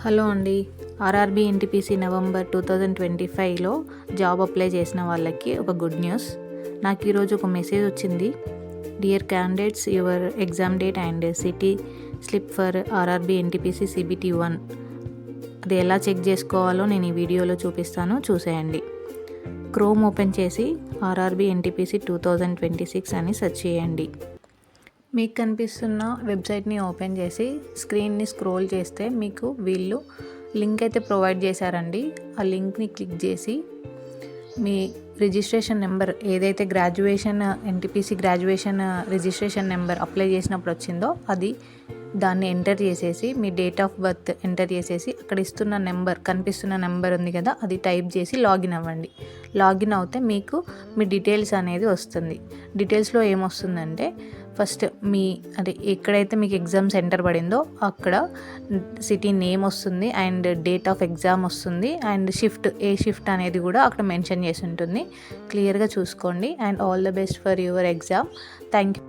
Hello అండి. RRB NTPC November 2025లో job apply చేసిన వాళ్ళకి ఒక గుడ్ న్యూస్. నాకు ఈరోజు ఒక మెసేజ్ వచ్చింది. Dear candidates, your exam date and city slip for RRB NTPC CBT 1. అది ఎలా చెక్ చేసుకోవాలో నేను ఈ వీడియోలో చూపిస్తాను, చూసేయండి. క్రోమ్ ఓపెన్ చేసి ఆర్ఆర్బీ ఎన్టీపీసీ 2026 అని సెర్చ్ చేయండి. మీకు కనిపిస్తున్న వెబ్సైట్ని ఓపెన్ చేసి స్క్రీన్ని స్క్రోల్ చేస్తే మీకు వీళ్ళు లింక్ అయితే ప్రొవైడ్ చేశారండి. ఆ లింక్ని క్లిక్ చేసి మీ రిజిస్ట్రేషన్ నెంబర్ ఏదైతే NTPC graduation registration number apply చేసినప్పుడు వచ్చిందో దాన్ని ఎంటర్ చేసేసి మీ డేట్ ఆఫ్ బర్త్ ఎంటర్ చేసేసి అక్కడ కనిపిస్తున్న నెంబర్ ఉంది కదా, అది టైప్ చేసి లాగిన్ అవ్వండి. లాగిన్ అవుతే మీకు మీ డీటెయిల్స్ అనేది వస్తుంది. డీటెయిల్స్లో ఏమొస్తుందంటే ఫస్ట్ ఎక్కడైతే మీకు ఎగ్జామ్ సెంటర్ పడిందో అక్కడ సిటీ నేమ్ వస్తుంది అండ్ డేట్ ఆఫ్ ఎగ్జామ్ వస్తుంది అండ్ ఏ షిఫ్ట్ అనేది కూడా అక్కడ మెన్షన్ చేసి ఉంటుంది. క్లియర్గా చూసుకోండి and all the best for your exam. Thank you.